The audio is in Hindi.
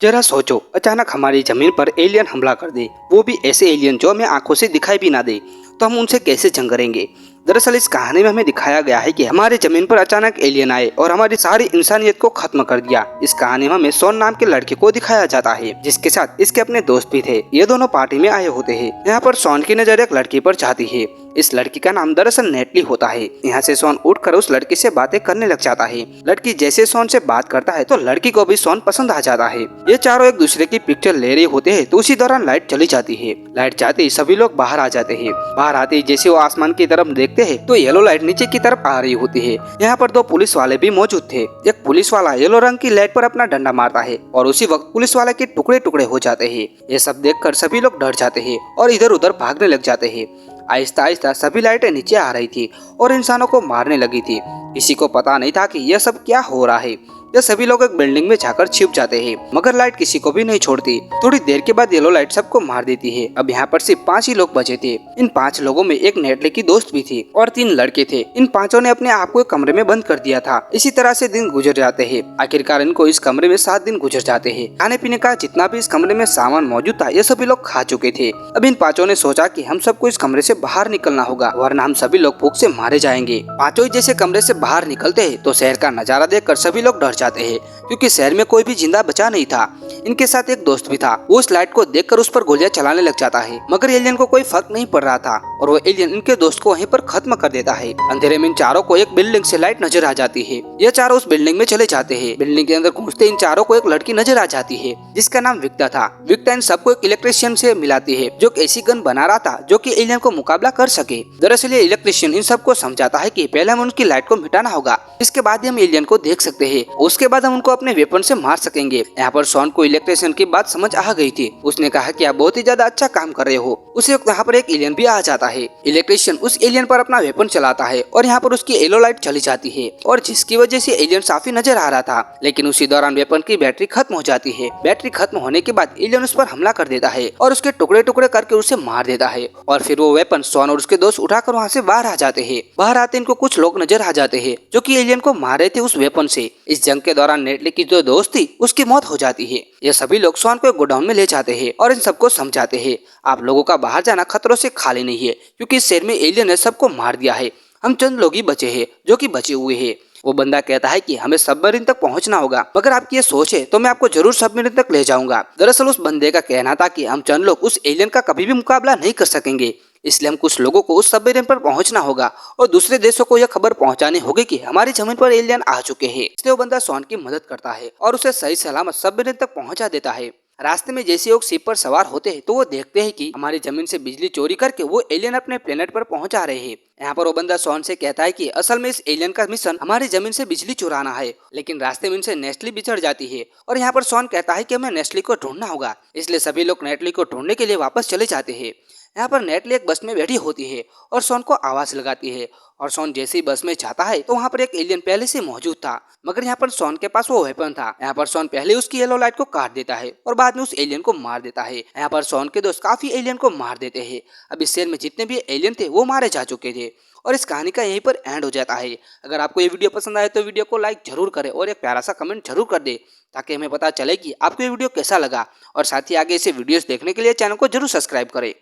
जरा सोचो, अचानक हमारी जमीन पर एलियन हमला कर दे, वो भी ऐसे एलियन जो हमें आंखों से दिखाई भी ना दे, तो हम उनसे कैसे जंग करेंगे। दरअसल इस कहानी में हमें दिखाया गया है कि हमारी जमीन पर अचानक एलियन आए और हमारी सारी इंसानियत को खत्म कर दिया। इस कहानी में हमें सोन नाम के लड़के को दिखाया जाता है, जिसके साथ इसके अपने दोस्त भी थे। ये दोनों पार्टी में आए होते हैं। यहाँ पर सोन की नजर एक लड़की पर जाती है। इस लड़की का नाम दरअसल नेटली होता है। यहाँ से सोन उठकर उस लड़की से बातें करने लग जाता है। लड़की जैसे सोन से बात करता है तो लड़की को भी सोन पसंद आ जाता है। ये चारों एक दूसरे की पिक्चर ले रहे होते हैं तो उसी दौरान लाइट चली जाती है। लाइट जाते ही सभी लोग बाहर आ जाते हैं। बाहर आते ही जैसे वो आसमान की तरफ देखते हैं तो येलो लाइट नीचे की तरफ आ रही होती है। यहाँ पर दो पुलिस वाले भी मौजूद थे। एक पुलिस वाला येलो रंग की लाइट पर अपना डंडा मारता है और उसी वक्त पुलिस वाले के टुकड़े टुकड़े हो जाते हैं। ये सब देखकर सभी लोग डर जाते हैं और इधर उधर भागने लग जाते हैं। आहिस्ता आहिस्ता सभी लाइटें नीचे आ रही थी और इंसानों को मारने लगी थी। किसी को पता नहीं था कि यह सब क्या हो रहा है। ये सभी लोग एक बिल्डिंग में जाकर छिप जाते हैं, मगर लाइट किसी को भी नहीं छोड़ती। थोड़ी देर के बाद येलो लाइट सबको मार देती है। अब यहाँ पर सिर्फ 5 ही लोग बचे थे। इन 5 लोगों में एक नेटले की दोस्त भी थी और 3 लड़के थे। इन पांचों ने अपने आप को एक कमरे में बंद कर दिया था। इसी तरह से दिन गुजर जाते हैं। आखिरकार इनको इस कमरे में 7 दिन गुजर जाते हैं। खाने पीने का जितना भी इस कमरे में सामान मौजूद था, ये सभी लोग खा चुके थे। अब इन पांचों ने सोचा कि हम सबको इस कमरे से बाहर निकलना होगा, वरना हम सभी लोग भूख से मारे जाएंगे। पांचों ही जैसे कमरे से बाहर निकलते हैं तो शहर का नजारा देखकर सभी लोग डर जाते हैं, क्योंकि शहर में कोई भी जिंदा बचा नहीं था। इनके साथ एक दोस्त भी था। वो उस लाइट को देखकर उस पर गोलियां चलाने लग जाता है, मगर एलियन को कोई फर्क नहीं पड़ रहा था और वो एलियन इनके दोस्त को वहीं पर खत्म कर देता है। अंधेरे में इन चारों को एक बिल्डिंग से लाइट नजर आ जाती है। ये चारों उस बिल्डिंग में चले जाते हैं। बिल्डिंग के अंदर घुसते इन चारों को एक लड़की नजर आ जाती है, जिसका नाम विक्ता था। विक्ता इन सबको एक इलेक्ट्रिशियन से मिलाती है, जो एक ऐसी गन बना रहा था जो कि एलियन को मुकाबला कर सके। दरअसल ये इलेक्ट्रिशियन इन सबको समझाता है कि पहले हम उनकी लाइट को मिटाना होगा, इसके बाद ही हम एलियन को देख सकते हैं। उसके बाद हम उनको अपने वेपन से मार सकेंगे। यहाँ पर शॉन को इलेक्ट्रिशियन की बात समझ आ गई थी। उसने कहा कि आप बहुत ही ज्यादा अच्छा काम कर रहे हो। उसे यहाँ पर एक एलियन भी आ जाता है। इलेक्ट्रिशियन उस एलियन पर अपना वेपन चलाता है और यहाँ पर उसकी येलो लाइट चली जाती है, और जिसकी वजह से एलियन साफी नजर आ रहा था। लेकिन उसी दौरान वेपन की बैटरी खत्म हो जाती है। बैटरी खत्म होने के बाद एलियन उस पर हमला कर देता है और उसके टुकड़े टुकड़े करके उसे मार देता है। और फिर वो वेपन शॉन और उसके दोस्त उठाकर वहाँ से बाहर आ जाते हैं। बाहर आते इनको कुछ लोग नजर आ जाते हैं जो कि एलियन को मार रहे थे उस वेपन से। इस जंग के दौरान नेटली की जो दोस्त थी उसकी मौत हो जाती है। ये सभी लोग शॉन को गोडाउन में ले जाते हैं और इन सबको समझाते हैं, आप लोगों का बाहर जाना खतरों से खाली नहीं है, क्योंकि इस शहर में एलियन ने सबको मार दिया है। हम चंद लोग ही बचे हैं जो कि बचे हुए हैं। वो बंदा कहता है कि हमें सबमरीन तक पहुंचना होगा, मगर आपकी ये सोच है तो मैं आपको जरूर सबमरीन तक ले जाऊंगा। दरअसल उस बंदे का कहना था कि हम चंद लोग उस एलियन का कभी भी मुकाबला नहीं कर सकेंगे, इसलिए हम कुछ लोगों को उस सबमरीन पर पहुंचना होगा और दूसरे देशों को यह खबर पहुंचानी होगी कि हमारी जमीन पर एलियन आ चुके हैं। इसलिए वो बंदा शॉन की मदद करता है और उसे सही सलामत सबमरीन तक पहुंचा देता है। रास्ते में जैसे लोग शिप पर सवार होते हैं तो वो देखते हैं कि हमारी जमीन से बिजली चोरी करके वो एलियन अपने प्लेनेट पर पहुंचा रहे हैं। यहाँ पर वो बंदा शॉन से कहता है कि असल में इस एलियन का मिशन हमारी जमीन से बिजली चुराना है, लेकिन रास्ते में इनसे नेस्ली बिछड़ जाती है। और यहाँ पर शॉन कहता है कि हमें नेस्ली को ढूंढना होगा, इसलिए सभी लोग नेस्ली को ढूंढने के लिए वापस चले जाते हैं। यहाँ पर नेटली एक बस में बैठी होती है और शॉन को आवाज लगाती है, और शॉन जैसे ही बस में जाता है तो वहाँ पर एक एलियन पहले से मौजूद था, मगर यहाँ पर शॉन के पास वो वेपन था। यहाँ पर शॉन पहले उसकी येलो लाइट को काट देता है और बाद में उस एलियन को मार देता है। यहाँ पर शॉन के दोस्त काफी एलियन को मार देते हैं। अब इस शहर में जितने भी एलियन थे वो मारे जा चुके थे और इस कहानी का यहीं पर एंड हो जाता है। अगर आपको ये वीडियो पसंद आए तो वीडियो को लाइक जरूर करें और एक प्यारा सा कमेंट जरूर कर दे, ताकि हमें पता चले कि आपको ये वीडियो कैसा लगा। और साथ ही आगे ऐसे वीडियोस देखने के लिए चैनल को जरूर सब्सक्राइब करें।